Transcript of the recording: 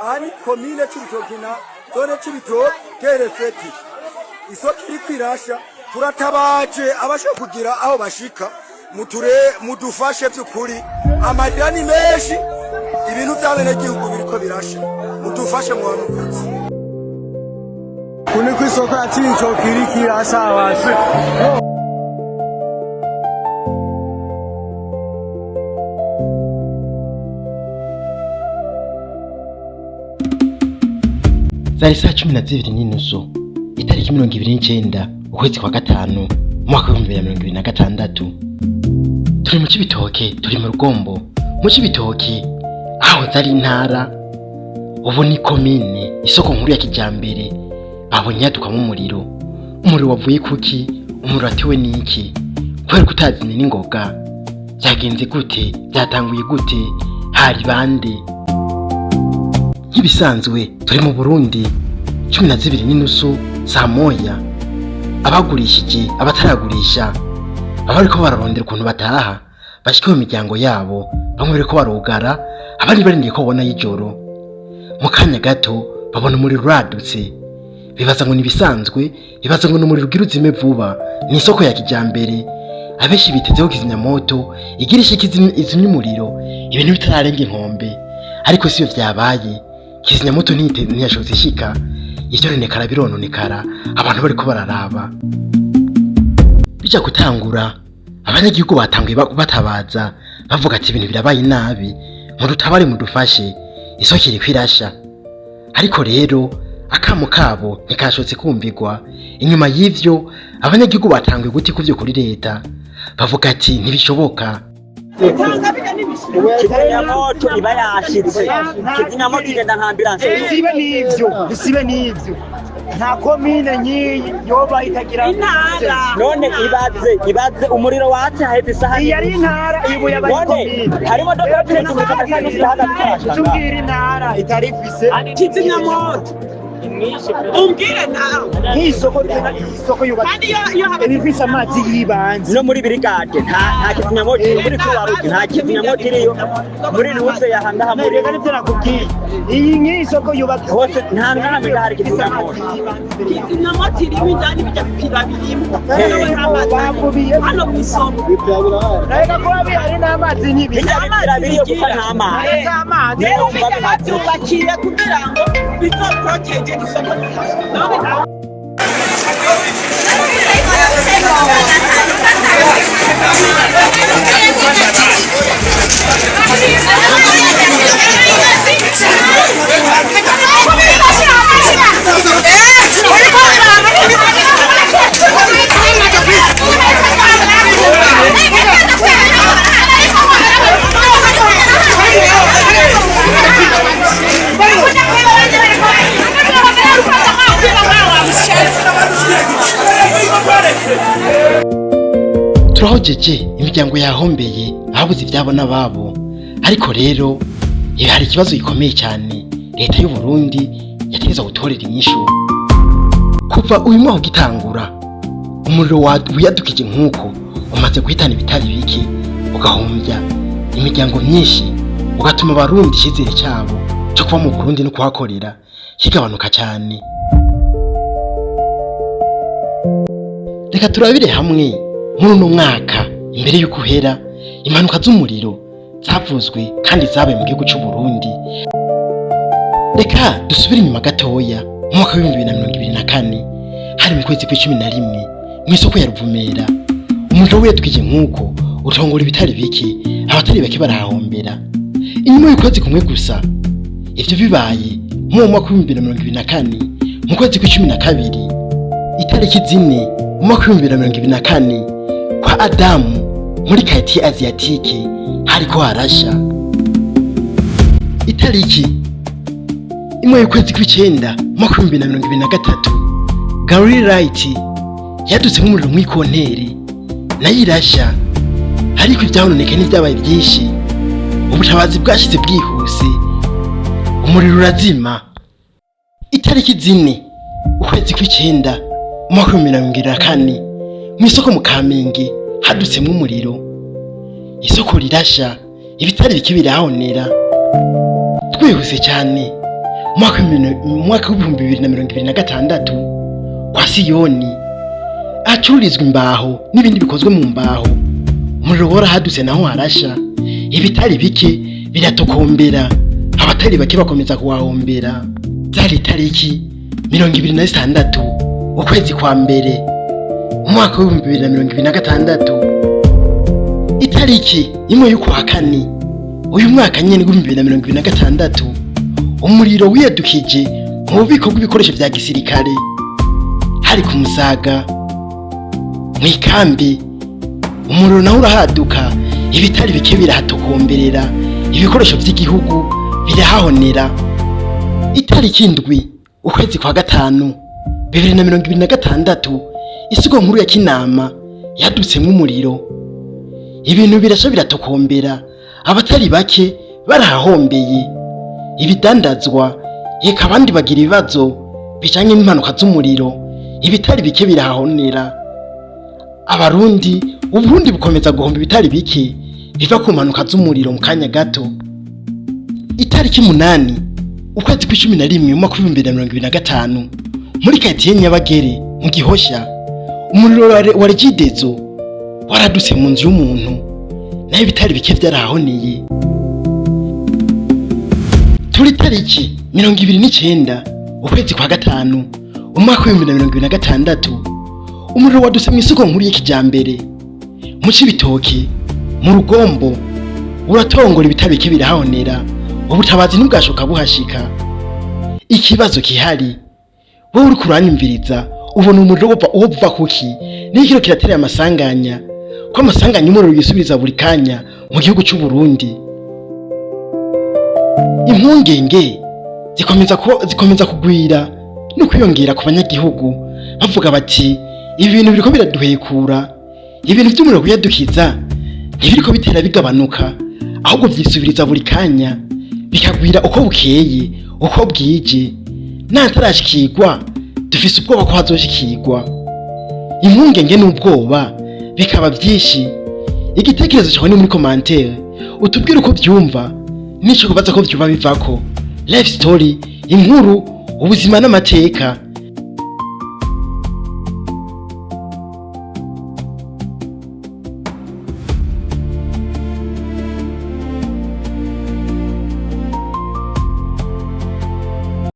Ani komine Cibitoke na zone Cibitoke terefeti isoko iri kwirasha turatabaje abasho kugira aho bashika mudufashe by'ukuri amarira ni menshi ibintu byabene gihugu biriko birasha mudufashe mu bamukazi kuni kwisoko ya Cibitoke iri kwirasha abashe Zari saa 12:30 itariki 29 ukwezi kwa gatanu mwaka wa 2026. Turi mu Cibitoke, turi mu Rugombo. Mu Cibitoke aho zari intara ubu ni komine, isoko nkuru ya kijambere. Babonye yadukamwe umuriro wavuye kuki, umuriro watewe niki, kwera kutazine n'ingoga. Byagenze gute, byatanguye gute, hari bande? Nk'ibisanzwe turi mu Burundi 12:30 saa moya. Abagurishije abataragurisha abariko bararondera ukuntu bataha bashika mu miryango yabo, bamwe bariko barugara, abandi barindiye ko babona y'ijoro. Mu kanya gato babona umuriro uradutse, bibaza ngo nibisanzwe, bibaza ngo n'umuriro ugira uzime vuba. Ni isoko ya kijambere, abeshi bitezeho kizimyamoto igirisha izimya umuriro ibintu bitararenga inkombe, ariko siyo vyabaye. Kizimyamoto ntiyashotse ishika, ivyo ronekara birononekara, abantu bariko bararaba. Bija gutangura abanyagihugu batanguye batabaza bavuga ati ibintu birabaye nabi, mudutabare mudufashe, isoko iri kwirasha. Ariko rero akamo kabo ntikashotse kumvigwa. Inyuma y'ivyo abanyagihugu batanguye guti kuvyo kuri leta, bavuga ati ntibishoboka. Kizimyamoto iba yashitse, kizimyamoto igenda nka ambulance. Bisibe n'ivyo nta komine nyiyi yoba itagira intara. None ibaze umuriro watse haheze isaha yari intara ibuye abakomine harimo dokotire tumika kandi hagati cyubwira intara itarifise kizimyamoto umbwire nawe nk'isoko yubatse ibifise amazi y'ibanze no muri brigade nta kizimyamoto muri kubaruki, nta kizimyamoto iriyo muri ruze yahanda hamuri n'ibyo nakubwiye. Iyi nk'isoko yubatse hose nta nkamwe hari kizimyamoto irimo indani bijya kukiba birimo hano mu isoko reka ko ari n'amazi n'ibiriyo kuko nta mazi rero bacyubakiye kugira ngo bizoproteje isoko. Turahojeje imiryango yahombeye ababuze ivyabo n'ababo. Ariko rero hari ikibazo gikomeye cyane leta y'u Burundi yategeza gutorera inyishu. Kuva uyu mwaka gitangura umuriro wiyadukije nk'uko umaze guhitana ibitari biki, ugahombya imiryango myinshi, ugatuma abarundi ikizere cyabo cyo kuba mu Burundi no kuhakorera kigabanuka cyane. Reka turabire hamwe muri uno mwaka imbere y'uko uhera impanuka z'umuriro zavuzwe kandi zabaye mu gihugu cy'u Burundi. Reka dusubire inyuma gatoya mu mwaka wa 2024 hari mu kwezi kwa 11 mu isoko ya Ruvumera. Umuriro wiyadukije nk'uko utongora ibitari biki, abatari bake barahahombera. Inyuma y'ukwezi kumwe gusa ivyo bibaye mu mwaka wa 2024 mu kwezi kwa 12 itariki 4 mu mwaka wa 2024 kwa Adamu muri quartier asiatique hariko harasha. Itariki imwe y'ukwezi kw'icenda mu mwaka wa 2023 Gary Light yadutse nk'umuriro mw'ikonteri nayo irasha. Ariko ivyahononeka n'ivyabaye byinshi, ubutabazi bwashize bwihuse, umuriro urazima. Itariki 4 ukwezi kw'icenda mu mwaka wa 2024 mu isoko mu Kamenge hadutsemwe umuriro, isoko rirasha, ibitari bike birahonera. Twihuse cyane mu mwaka w'ibihumbi 2026 kwa Siyoni acururizwa imbaho n'ibindi bikozwe mu mbaho. Umuriro warahadutse naho harasha, ibitari bike biratokombera, abatari bake bakomeza kuwahombera. Zari tariki 26 ukwezi kwa mbere umwaka w'ibihumbi 2026, itariki imwe y'ukwa kane uyu mwaka nyene w'ibihumbi 2026, umuriro wiyadukije mu bubiko bw'ibikoresho vya gisirikare hari ku Musaga mw'ikambi. Umuriro naho urahaduka, ibitari bike birahatokomberera, ibikoresho vy'igihugu birahahonera. Itariki 7 ukwezi kwa gatanu 2026, isoko nkuru ya Kinama yadutsemwe umuriro, ibintu birasha biratokombera, abatari bake barahahombeye, ibidandazwa eka abandi bagira ibibazo bijanye n'impanuka z'umuriro, ibitari bike birahahonera. Uburundi bukomeza guhomba ibitari bike biva ku mpanuka z'umuriro mu kanya gato. Itariki 8 ukwezi kwa 11 umwaka wa 2025 muri quartier Nyabagere mu Gihosha, umuriro wa Regidezo waradutse mu nzu y'umuntu, nayo ibitari bike vyarahoneye. Turi tariki 29 ukwezi kwa gatanu umwaka wa 2026, umuriro wadutse mu isoko nkuru y'Ikijambere mu Cibitoke mu Rugombo, uratongora ibitari bike birahonera, ubutabazi ntibwashoka buhashika. Ikibazo kihari, wowe uri kuranyumviriza ubona umuriro wova kuki n'ikiro kiratera amasanganya, ko amasanganya umuriro yisubiriza buri kanya mu gihugu cy'u Burundi. Impungenge zikomeza kugwira no kwiyongera ku banyagihugu, bavuga bati ibi bintu biriko biraduhekura, ibintu by'umuriro kuyadukiza ntibiriko bitera bigabanuka, ahubwo vyisubiriza buri kanya, bikagwira uko bukeye uko bwije, natarashikirwa dufise ubwoba ko hazoshikirwa. Impungenge n'ubwoba bikaba byinshi. Igitekerezo cyawe ni muri commentaire, utubwire uko byumva nico kubaza ko byuba bivako. LifeStory, inkuru, ubuzima n'amateka.